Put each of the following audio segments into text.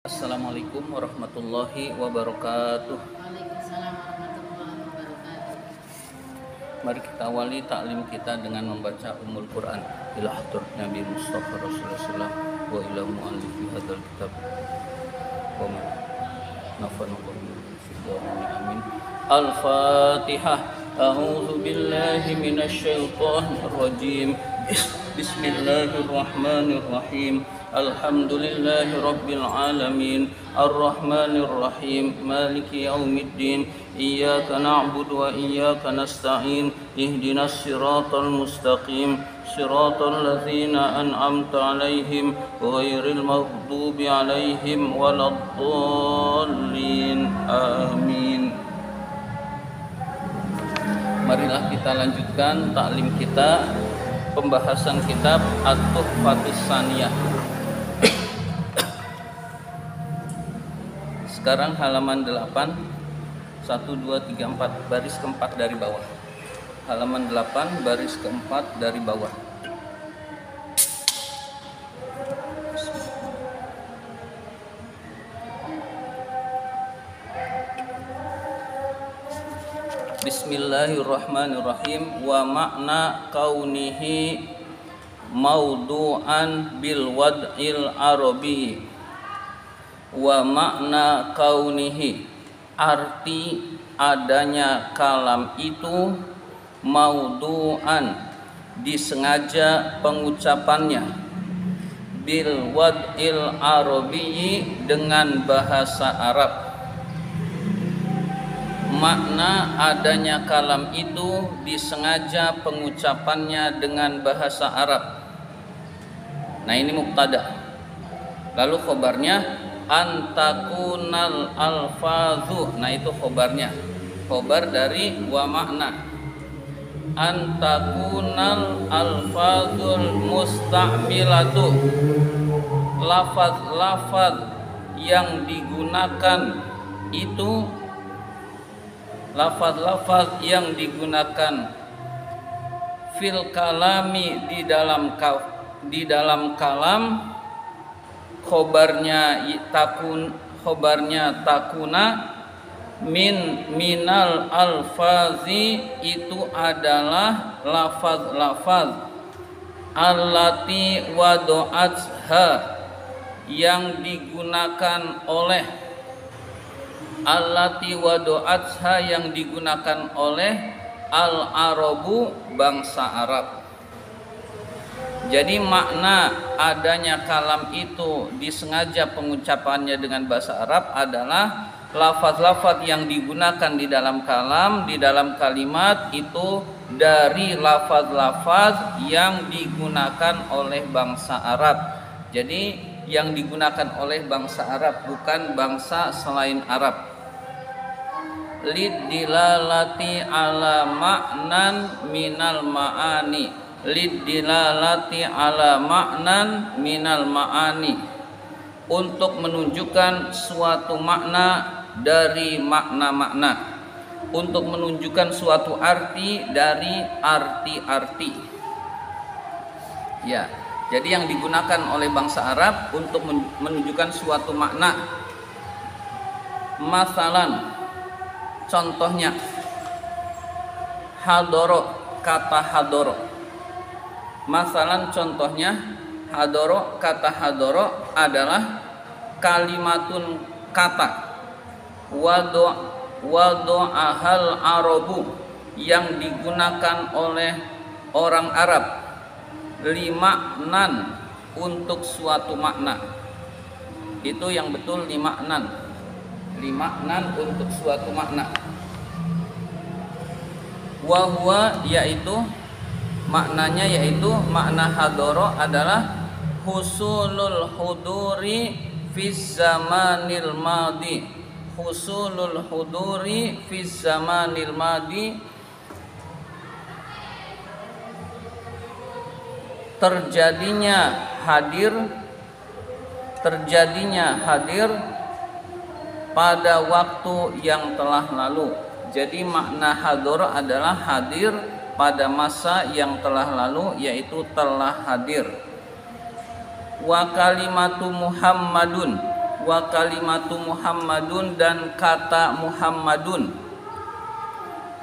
Assalamualaikum warahmatullahi wabarakatuh. Waalaikumsalam warahmatullahi wabarakatuh. Mari kita awali taklim kita dengan membaca Ummul Quran ila hadrat Nabi Mustafa Rasulullah SAW wa ila mu'allifi hadzal kitab wa ma nafanallahu amin. Al-Fatihah. A'udzu billahi minasy syaithanir rajim. Bismillahirrahmanirrahim. Alhamdulillahi rabbil alamin. Ar-Rahmanir Rahim. Maliki yaumiddin. Iyyaka na'budu wa iyyaka nasta'in. Ihdinas siratal mustaqim. Siratal ladzina an'amta 'alaihim ghairil maghdubi 'alaihim waladdallin. Amin. Marilah kita lanjutkan taklim kita, pembahasan kitab At-Tuhfatus Tsaniyah. Sekarang halaman 8, 1, 2, 3, 4, baris keempat dari bawah. Halaman 8, baris keempat dari bawah. Bismillahirrahmanirrahim. Wa makna kaunihi maudu'an bil wad'il arabi. Wa makna kaunihi, arti adanya kalam itu, maudu'an, disengaja pengucapannya, bil wad'il arabi, dengan bahasa Arab. Makna adanya kalam itu disengaja pengucapannya dengan bahasa Arab. Nah, ini mubtada. Lalu khobarnya antakunal alfazu. Nah, itu khobarnya. Khobar dari wa makna. Antakunal alfazul musta'milatu. Lafaz-lafaz yang digunakan itu, lafaz-lafaz yang digunakan fil kalami, di dalam kalam, khobarnya takuna minal alfazi, itu adalah lafaz-lafaz allati wadu'atha, yang digunakan oleh, allati wadu'atha, yang digunakan oleh al-arabu, bangsa Arab. Jadi makna adanya kalam itu disengaja pengucapannya dengan bahasa Arab adalah lafaz-lafaz yang digunakan di dalam kalam, di dalam kalimat itu dari lafaz-lafaz yang digunakan oleh bangsa Arab. Jadi yang digunakan oleh bangsa Arab, bukan bangsa selain Arab. Lidilalati ala ma'nan minal ma'ani. Lidilalati ala ma'nan minal ma'ani, untuk menunjukkan suatu makna dari makna-makna, untuk menunjukkan suatu arti dari arti-arti. Ya, jadi yang digunakan oleh bangsa Arab untuk menunjukkan suatu makna. Masalan, contohnya hadoro, kata hadoro. Masalan, contohnya hadoro, kata hadoro adalah kalimatun, kata, wadu'ahal arabu, yang digunakan oleh orang Arab, limaknan, untuk suatu makna. Itu yang betul, limaknan, limaknan, untuk suatu makna. Wahwa, yaitu maknanya, yaitu makna hadoro adalah husulul huduri fiz zamanil madi. Husulul huduri fiz zamanil madi, terjadinya hadir pada waktu yang telah lalu. Jadi makna hador adalah hadir pada masa yang telah lalu, yaitu telah hadir. Wa kalimatu Muhammadun, wa kalimatu Muhammadun dan kata Muhammadun.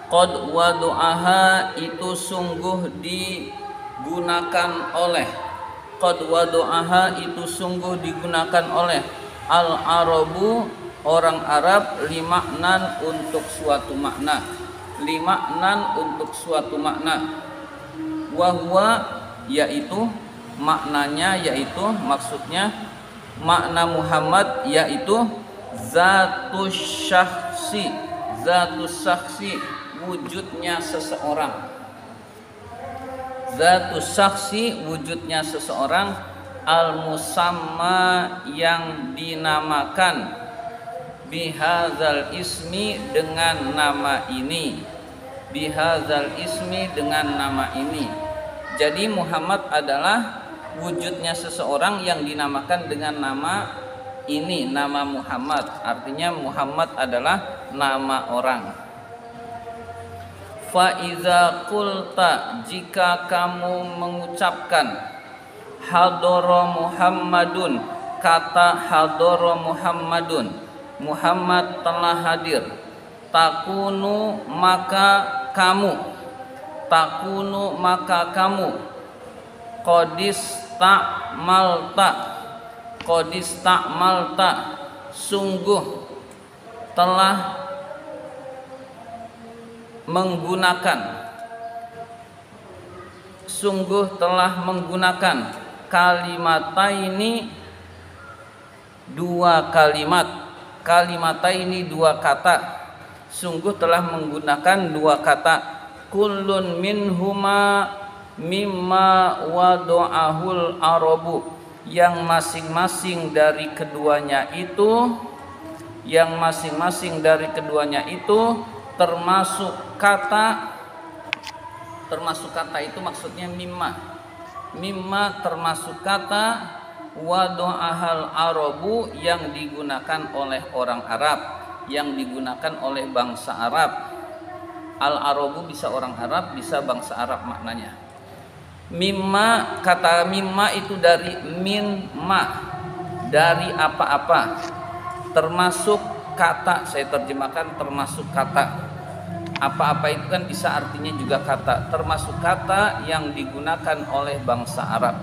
Qad wadu'aha itu sungguh digunakan oleh, qad wadu'aha itu sungguh digunakan oleh al-arabu orang Arab limaknan untuk suatu makna, limaknan untuk suatu makna. Wahwa yaitu maknanya, yaitu maksudnya makna Muhammad yaitu zatus syakhsi, zatus syakhsi wujudnya seseorang, zatus syakhsi wujudnya seseorang, al musamma yang dinamakan, bihadzal ismi dengan nama ini, bihadzal ismi dengan nama ini. Jadi Muhammad adalah wujudnya seseorang yang dinamakan dengan nama ini, nama Muhammad. Artinya Muhammad adalah nama orang. Fa iza qulta jika kamu mengucapkan hadara Muhammadun, kata hadara Muhammadun, Muhammad telah hadir, takunu maka kamu, takunu maka kamu, qadis ta'malta, qadis ta'malta sungguh telah menggunakan, sungguh telah menggunakan kalimataini dua kalimat, kalimataini dua kata, sungguh telah menggunakan dua kata, kullun minhuma mimma wadu'ahul arabu, yang masing-masing dari keduanya itu, yang masing-masing dari keduanya itu termasuk kata, termasuk kata itu maksudnya mimma, mimma termasuk kata wadu'ahal arabu yang digunakan oleh orang Arab, yang digunakan oleh bangsa Arab. Al-arabu bisa orang Arab, bisa bangsa Arab maknanya. Mimma, kata mimma itu dari min ma, dari apa-apa, termasuk kata, saya terjemahkan termasuk kata. Apa-apa itu kan bisa artinya juga kata, termasuk kata yang digunakan oleh bangsa Arab.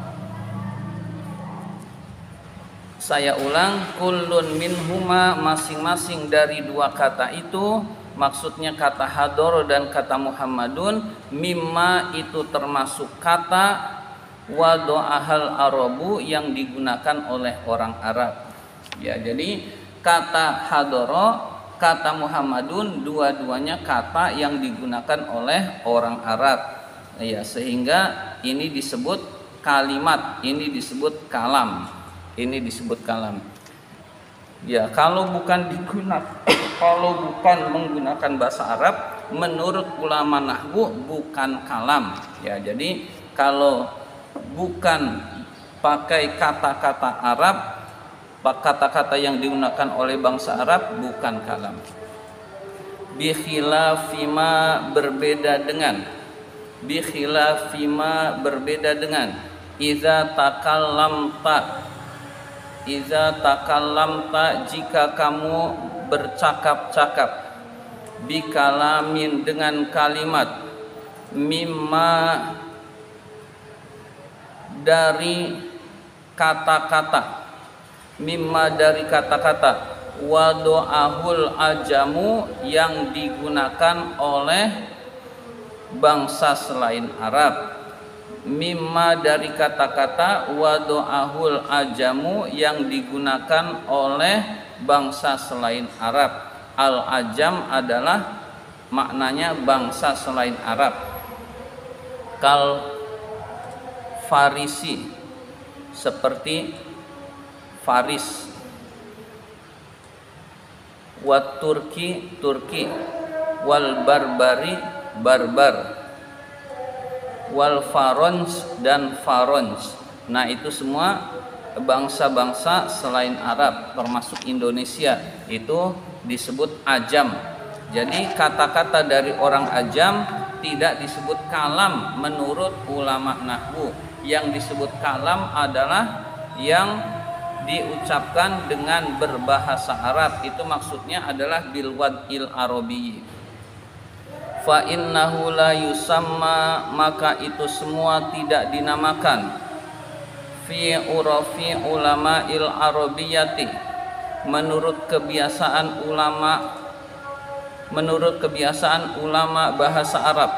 Saya ulang, kullun minhuma masing-masing dari dua kata itu, maksudnya kata hador dan kata Muhammadun, mimma itu termasuk kata wadu'ahal arabu yang digunakan oleh orang Arab. Ya, jadi kata hadoro, kata Muhammadun, dua-duanya kata yang digunakan oleh orang Arab. Ya, sehingga ini disebut kalimat, ini disebut kalam, ini disebut kalam. Ya, kalau bukan digunakan, kalau bukan menggunakan bahasa Arab, menurut ulama nahwu bukan kalam. Ya, jadi kalau bukan pakai kata-kata Arab, kata-kata yang digunakan oleh bangsa Arab bukan kalam. Bi khilafima berbeda dengan, bi khilafima berbeda dengan, iza takallamta, iza takallamta jika kamu bercakap-cakap, bikalamin dengan kalimat, mimma dari kata-kata, mimma dari kata-kata, wadu'ahul ajamu yang digunakan oleh bangsa selain Arab, mimma dari kata-kata wadu'ahul ajamu yang digunakan oleh bangsa selain Arab. Al-ajam adalah maknanya bangsa selain Arab. Kal farisi seperti Faris, wat Turki Turki, wal barbari barbar, wal farons dan farons. Nah, itu semua bangsa-bangsa selain Arab termasuk Indonesia itu disebut ajam. Jadi kata-kata dari orang ajam tidak disebut kalam menurut ulama nahwu. Yang disebut kalam adalah yang diucapkan dengan berbahasa Arab, itu maksudnya adalah bil wad'il arabi. Fa innahu la yusamma, maka itu semua tidak dinamakan fi urafi ulama'il arabiyyati, menurut kebiasaan ulama bahasa Arab,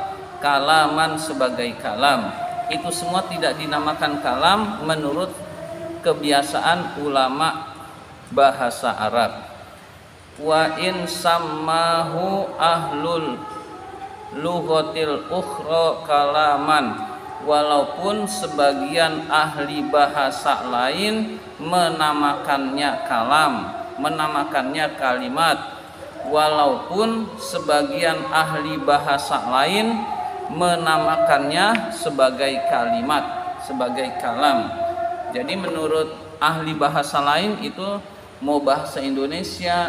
kalaman sebagai kalam. Itu semua tidak dinamakan kalam menurut kebiasaan ulama bahasa Arab. Wa in sammahu ahlul lughatil ukhra kalaman, walaupun sebagian ahli bahasa lain menamakannya kalam, menamakannya kalimat, walaupun sebagian ahli bahasa lain menamakannya sebagai kalimat, sebagai kalam. Jadi menurut ahli bahasa lain itu mau bahasa Indonesia,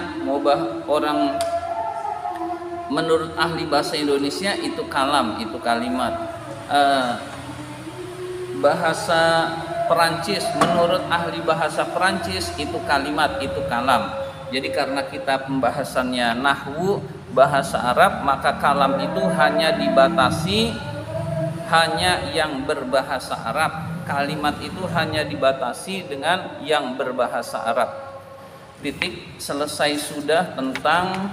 menurut ahli bahasa Indonesia itu kalam, itu kalimat. Bahasa Perancis, menurut ahli bahasa Perancis itu kalimat, itu kalam. Jadi karena kita pembahasannya nahwu bahasa Arab, maka kalam itu hanya dibatasi hanya yang berbahasa Arab. Kalimat itu hanya dibatasi dengan yang berbahasa Arab. Titik, selesai sudah tentang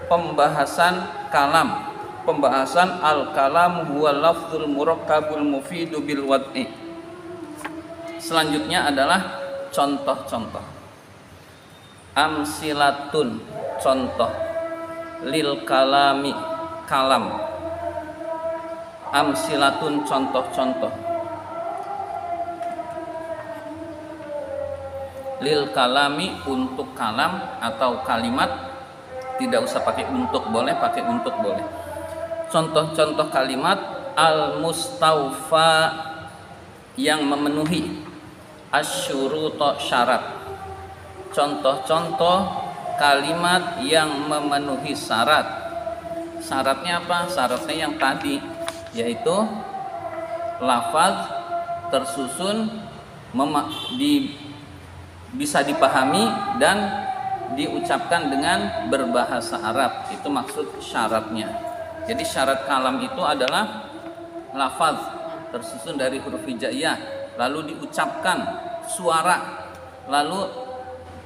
pembahasan kalam. Pembahasan al-kalam huwa lafzul murakkabul mufidu bil wad'i. Selanjutnya adalah contoh-contoh. Amsilatun, contoh. Lil kalami, kalam. Amsilatun, contoh-contoh. Lil kalami, untuk kalam atau kalimat. Tidak usah pakai untuk, boleh pakai untuk, boleh. Contoh-contoh kalimat al-mustawfa, yang memenuhi, asyuruto, syarat. Contoh-contoh kalimat yang memenuhi syarat. Syaratnya apa? Syaratnya yang tadi, yaitu lafaz tersusun, bisa dipahami dan diucapkan dengan berbahasa Arab. Itu maksud syaratnya. Jadi syarat kalam itu adalah lafaz tersusun dari huruf hijaiyah, lalu diucapkan suara, lalu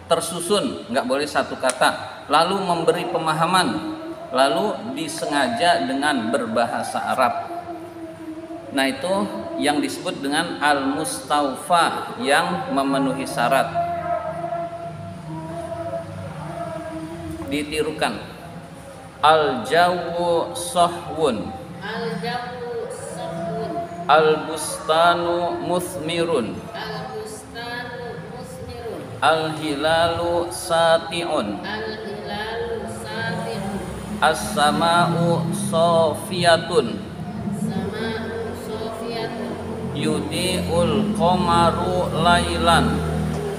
tersusun, nggak boleh satu kata, lalu memberi pemahaman, lalu disengaja dengan berbahasa Arab. Nah, itu yang disebut dengan al-mustawfa, yang memenuhi syarat. Ditirukan. Al-jawu sahwun, Al-jawu sahwun, al-bustanu muthmirun, al-bustanu musmirun, al-hilalu sati'un, al-hilalu satirun, as-sama'u sofiyatun, sama'u sofiyatun, yudi'ul qamaru lailan,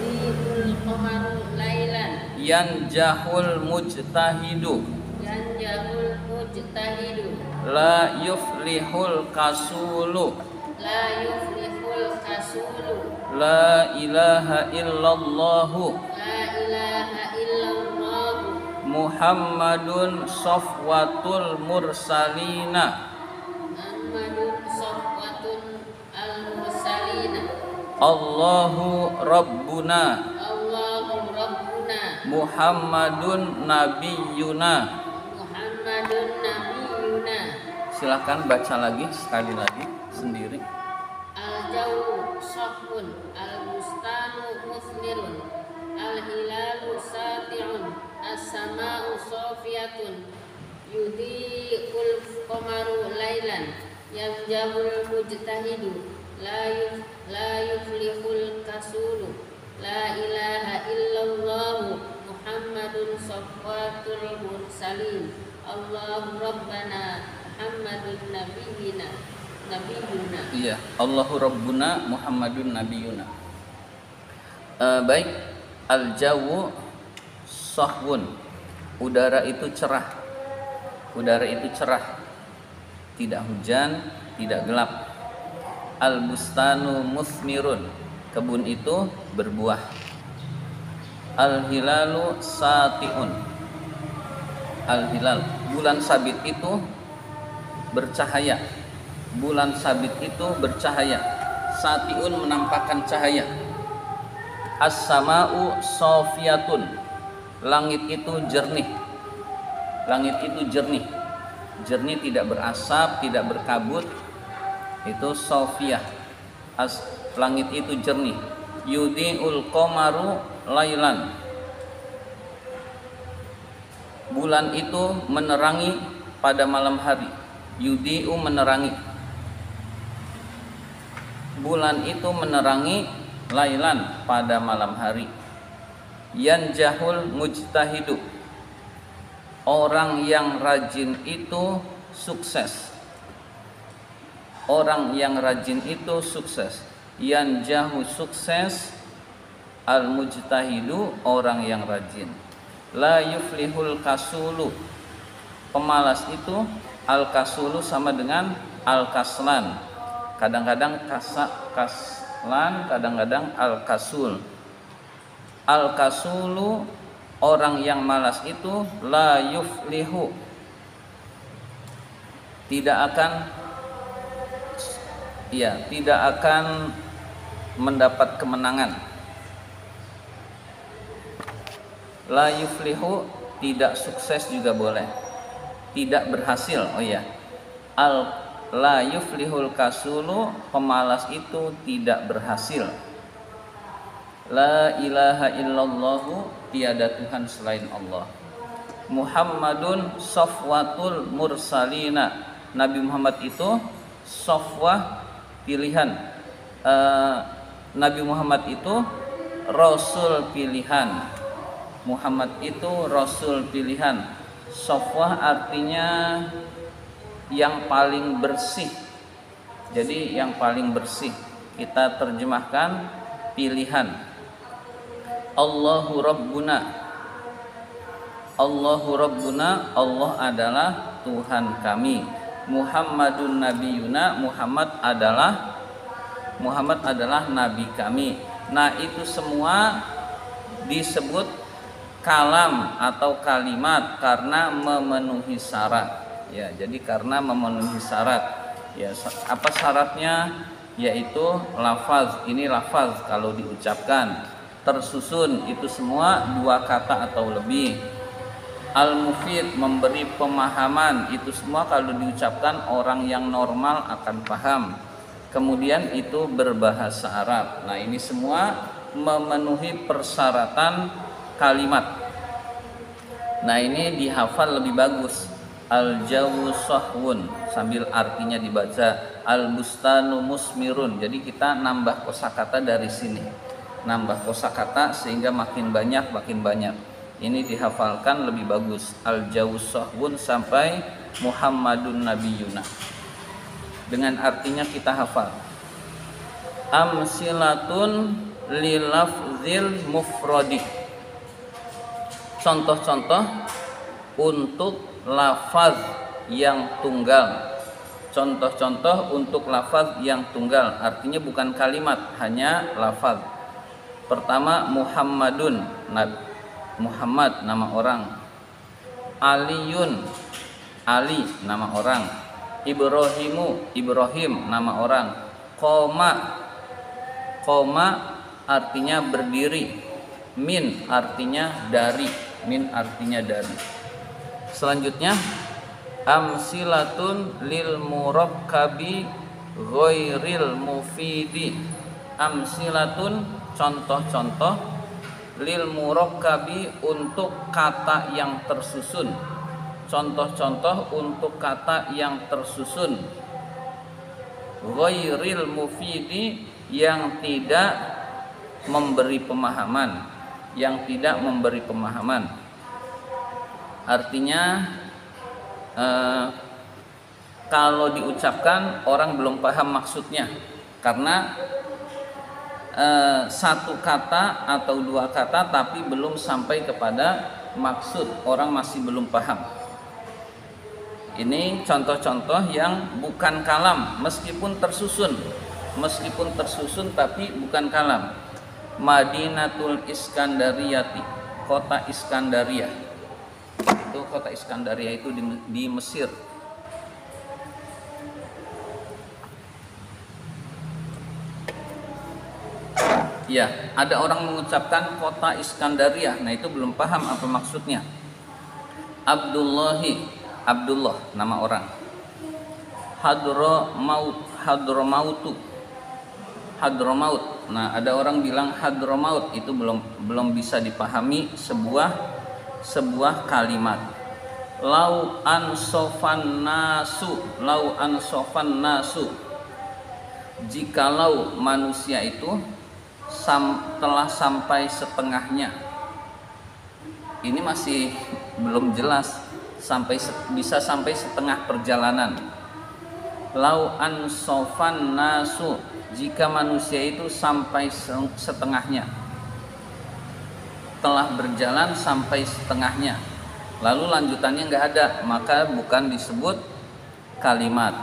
yudhibul qamaru lailan, yanjahul mujtahidu, yanjahul mujtahidu, la yuflihul kasulu, la yuflihul kasulu, la ilaha illallahu, la ilaha illallah, Muhammadun safwatul mursalina, Muhammadun safwatun al-mursalina, Allahu rabbuna, Allahu rabbuna, Muhammadun nabiyuna. Muhammadun nabiyuna. Silakan baca lagi, sekali lagi sendiri. Al-jawu sahun, al-bustanu musmirun, al-hilalu sati'un, as-sama'u sofiyatun, yudhi'ul qamaru lailan, yanjahul mujtahidu, la yuflihul kasulu, la ilaha illallah, Muhammadun safwatul mursalin, Allahu rabbana, Muhammadun nabiyina. Iya, Allahu rabbuna, Muhammadun nabiyuna. Baik, al-jawu sahwun, udara itu cerah. Udara itu cerah, tidak hujan, tidak gelap. Al-bustanu musmirun, kebun itu berbuah. Al-hilalu sati'un. Al-hilal, bulan sabit itu bercahaya. Bulan sabit itu bercahaya. Sati'un menampakkan cahaya. As-sama'u sofiyatun. Langit itu jernih. Langit itu jernih. Jernih, tidak berasap, tidak berkabut. Itu sofiyah. Langit itu jernih. Yudhi'ul qamaru lailan. Bulan itu menerangi pada malam hari. Yudhi'u menerangi. Bulan itu menerangi lailan pada malam hari. Yanjahul mujtahidu. Orang yang rajin itu sukses. Orang yang rajin itu sukses. Yanjahu sukses, al mujtahidu orang yang rajin. La yuflihul kasulu. Pemalas itu al kasulu sama dengan al kaslan. Kadang-kadang kaslan, kadang-kadang al kasul. Al kasulu orang yang malas itu la yuflihu tidak akan mendapat kemenangan. La yuflihu tidak sukses juga boleh. Tidak berhasil. La yuflihul kasulu pemalas itu tidak berhasil. La ilaha illallahu tiada Tuhan selain Allah. Muhammadun safwatul mursalina. Nabi Muhammad itu safwah pilihan. Nabi Muhammad itu rasul pilihan. Muhammad itu rasul pilihan. Safwah artinya yang paling bersih. Jadi yang paling bersih. Kita terjemahkan pilihan. Allahu Rabbuna. Allahu Rabbuna, Allah adalah Tuhan kami. Muhammadun Nabiyuna, Muhammad adalah nabi kami. Nah, itu semua disebut kalam atau kalimat karena memenuhi syarat. Ya, jadi karena memenuhi syarat. Ya, apa syaratnya? Yaitu lafaz. Ini lafaz kalau diucapkan. Tersusun itu semua dua kata atau lebih. Al-mufid memberi pemahaman, itu semua kalau diucapkan orang yang normal akan paham. Kemudian itu berbahasa Arab. Nah, ini semua memenuhi persyaratan kalimat. Nah, ini dihafal lebih bagus. Al-jawu sahwun sambil artinya dibaca. Al-bustanu musmirun. Jadi kita nambah kosakata dari sini. Nambah kosakata sehingga makin banyak. Ini dihafalkan lebih bagus. Al-jawu sahwun sampai Muhammadun Nabiyuna. Dengan artinya kita hafal. Amsilatun lilafzil mufradi. Contoh-contoh untuk lafaz yang tunggal. Contoh-contoh untuk lafaz yang tunggal. Artinya bukan kalimat, hanya lafaz. Pertama, Muhammadun, Muhammad nama orang. Aliyun, Ali nama orang. Ibrahimu, Ibrahim nama orang. Qoma artinya berdiri. Min artinya dari. Selanjutnya, amsilatun lil murakkabi ghairil mufidi. Amsilatun contoh-contoh lil murakkabi untuk kata yang tersusun. Contoh-contoh untuk kata yang tersusun. Ghairil mufidi yang tidak memberi pemahaman. Artinya kalau diucapkan orang belum paham maksudnya karena satu kata atau dua kata tapi belum sampai kepada maksud, orang masih belum paham. Ini contoh-contoh yang bukan kalam meskipun tersusun tapi bukan kalam. Madinatul Iskandariyati, kota Iskandaria. Itu kota Iskandaria itu di Mesir. Ya, ada orang mengucapkan kota Iskandaria. Nah, itu belum paham apa maksudnya. Abdullah, nama orang. Hadramaut. Nah, ada orang bilang Hadramaut, itu belum bisa dipahami sebuah kalimat. Lau ansofan nasu. Jikalau manusia itu telah sampai setengahnya. Ini masih belum jelas, bisa sampai setengah perjalanan. Lau ansofan nasu, jika manusia itu sampai setengahnya, telah berjalan sampai setengahnya, lalu lanjutannya nggak ada, maka bukan disebut kalimat.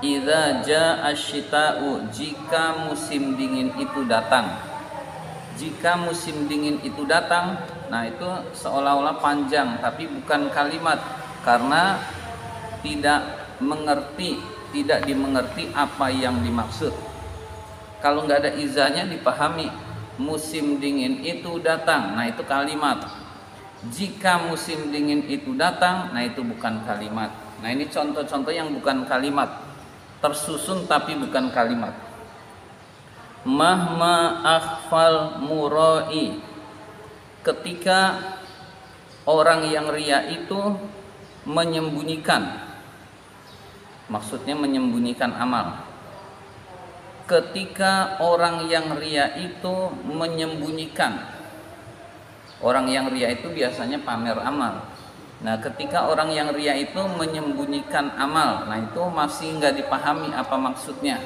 Idza jaa asyita'u, jika musim dingin itu datang. Jika musim dingin itu datang, nah itu seolah-olah panjang tapi bukan kalimat, karena tidak dimengerti apa yang dimaksud. Kalau nggak ada izanya dipahami, musim dingin itu datang, nah itu kalimat. Jika musim dingin itu datang, nah itu bukan kalimat. Nah ini contoh-contoh yang bukan kalimat, tersusun tapi bukan kalimat. Mahma akhfal murai, ketika orang yang ria itu menyembunyikan, maksudnya menyembunyikan amal. Ketika orang yang ria itu menyembunyikan, orang yang ria itu biasanya pamer amal. Nah, ketika orang yang ria itu menyembunyikan amal, nah itu masih nggak dipahami apa maksudnya,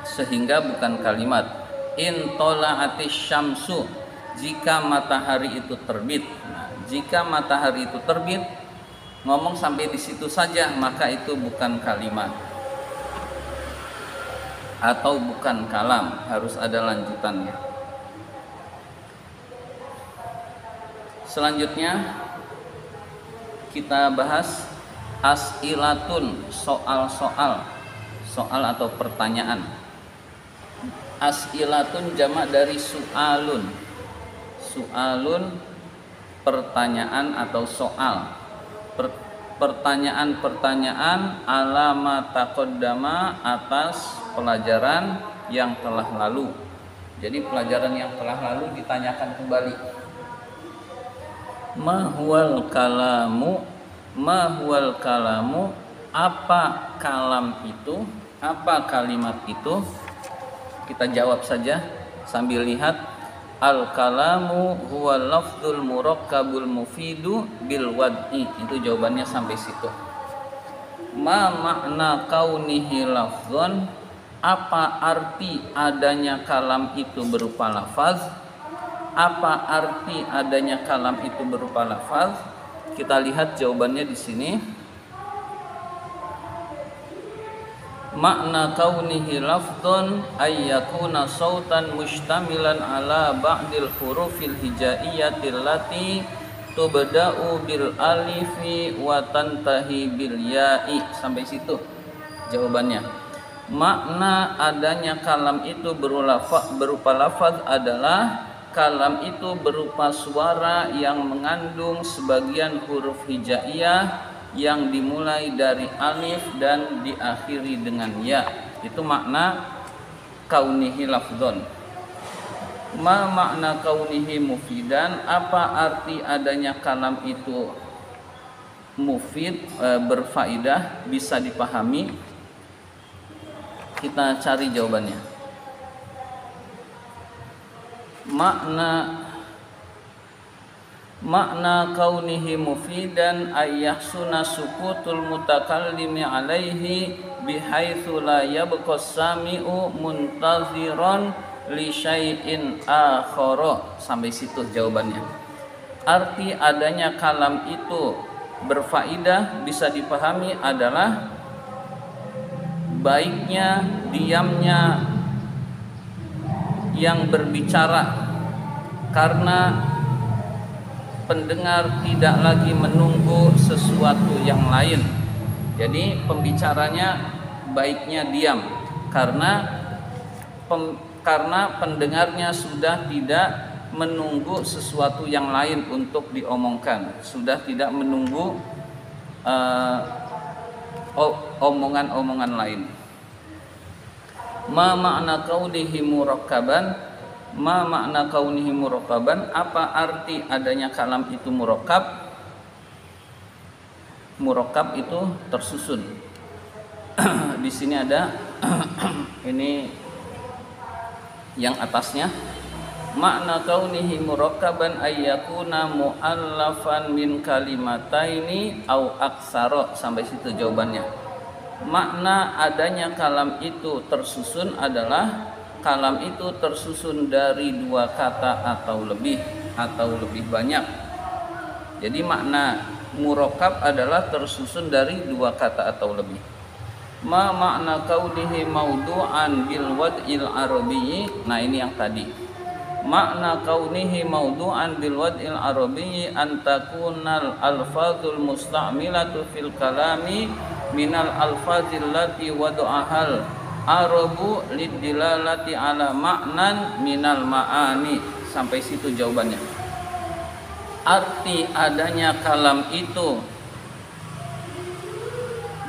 sehingga bukan kalimat. In tola'atis syamsu, jika matahari itu terbit. Nah, jika matahari itu terbit, ngomong sampai di situ saja, maka itu bukan kalimat atau bukan kalam, harus ada lanjutannya. Selanjutnya kita bahas as'ilatun, soal atau pertanyaan. As'ilatun jamak dari su'alun. Su'alun pertanyaan atau soal. Pertanyaan-pertanyaan ala ma taqaddama, atas pelajaran yang telah lalu. Jadi pelajaran yang telah lalu ditanyakan kembali. Mahwal kalamu, apa kalam itu, apa kalimat itu? Kita jawab saja sambil lihat. Al kalamu huwa lafdzul murakkabul mufidu bil wad'i, itu jawabannya sampai situ. Ma makna kaunihi lafdzon, apa arti adanya kalam itu berupa lafaz? Apa arti adanya kalam itu berupa lafaz? Kita lihat jawabannya di sini. Makna kaunihi lafdhun ayyakuna sautan mustamilan ala ba'dil hurufil hijaiyatil lati tubda'u bil alifi wa tantahi bil ya'i. Sampai situ jawabannya. Makna adanya kalam itu berupa lafaz adalah kalam itu berupa suara yang mengandung sebagian huruf hijaiyah yang dimulai dari alif dan diakhiri dengan ya. Itu makna kaunihi lafdzon. Ma makna kaunihi mufidan, apa arti adanya kalam itu mufid, berfaedah, bisa dipahami? Kita cari jawabannya. Makna kaunihi mufidan ayyahsuna sukutul mutakallimi alaihi bihaitsu la yabqa sami'u muntaziran li syai'in akhara. Sampai situ jawabannya. Arti adanya kalam itu berfaedah, bisa dipahami adalah baiknya diamnya yang berbicara, karena pendengar tidak lagi menunggu sesuatu yang lain. Jadi pembicaranya baiknya diam, karena pendengarnya sudah tidak menunggu sesuatu yang lain untuk diomongkan, sudah tidak menunggu omongan-omongan lain. Ma makna kaunihi murakkaban, ma makna kaunihi murakkaban, apa arti adanya kalam itu murakkab? Murakkab itu tersusun. Di sini ada ini yang atasnya, makna kaunihi murakkaban ayyakuna muallafan min kalimataini au aksara, sampai situ jawabannya. Makna adanya kalam itu tersusun adalah kalam itu tersusun dari 2 kata atau lebih banyak. Jadi makna murakkab adalah tersusun dari 2 kata atau lebih. Ma makna kaunihi maudu'an bil wad'il arabiyyi, nah ini yang tadi. Makna kaunihi maudu'an bil wad'il arabiyyi an takunal alfazul musta'milatu fil kalami minal alfazil lati wada'ahal arabu lidilalati ala ma'nan minal ma'ani, sampai situ jawabannya. Arti adanya kalam itu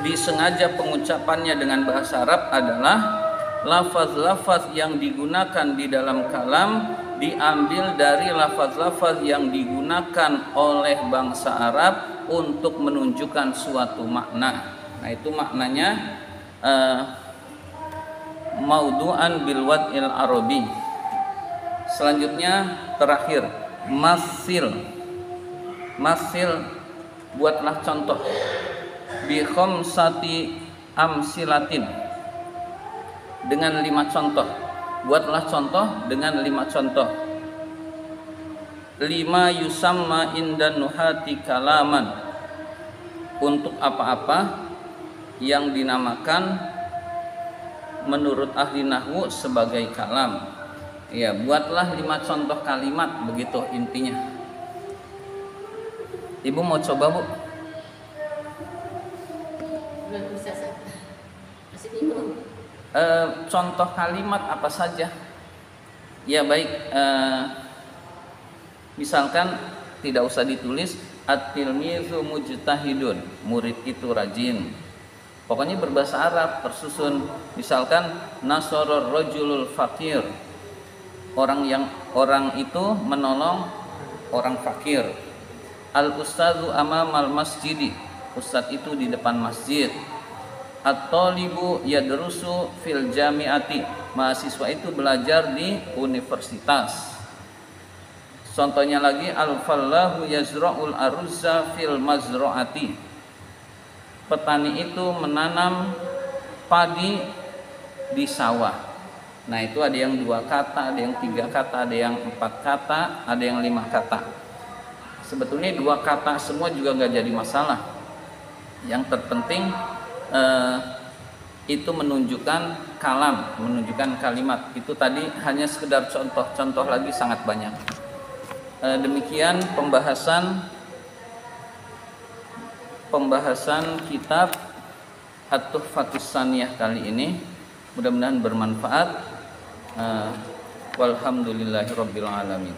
disengaja pengucapannya dengan bahasa Arab adalah lafaz-lafaz yang digunakan di dalam kalam diambil dari lafaz-lafaz yang digunakan oleh bangsa Arab untuk menunjukkan suatu makna. Nah itu maknanya maudu'an bil wad'il arabi. Selanjutnya terakhir, masil. Masil, buatlah contoh. Bi khamsati amsilatin, dengan 5 contoh. Buatlah contoh dengan 5 contoh. 5 yusamma indan nuhati kalaman, untuk apa-apa yang dinamakan menurut ahli nahwu sebagai kalam. Ya, buatlah 5 contoh kalimat, begitu intinya. Ibu mau coba, Bu? Belum bisa, masih bingung. Contoh kalimat apa saja? Ya baik, misalkan tidak usah ditulis, at-tilmizu mujtahidun, murid itu rajin. Pokoknya berbahasa Arab tersusun. Misalkan nasarur rajulul fakir, orang itu menolong orang fakir. Al ustadzu amamal masjidi, ustadz itu di depan masjid. At-talibu yadrusu fil jami'ati, mahasiswa itu belajar di universitas. Contohnya lagi, al-fallahu yazra'ul aruzza fil mazra'ati, petani itu menanam padi di sawah. Nah itu ada yang 2 kata, ada yang 3 kata, ada yang 4 kata, ada yang 5 kata. Sebetulnya 2 kata semua juga nggak jadi masalah. Yang terpenting itu menunjukkan kalam, menunjukkan kalimat. Itu tadi hanya sekedar contoh lagi sangat banyak. Demikian pembahasan kitab At-Tuhfatus Saniyah kali ini. Mudah-mudahan bermanfaat. Walhamdulillahirabbil alamin.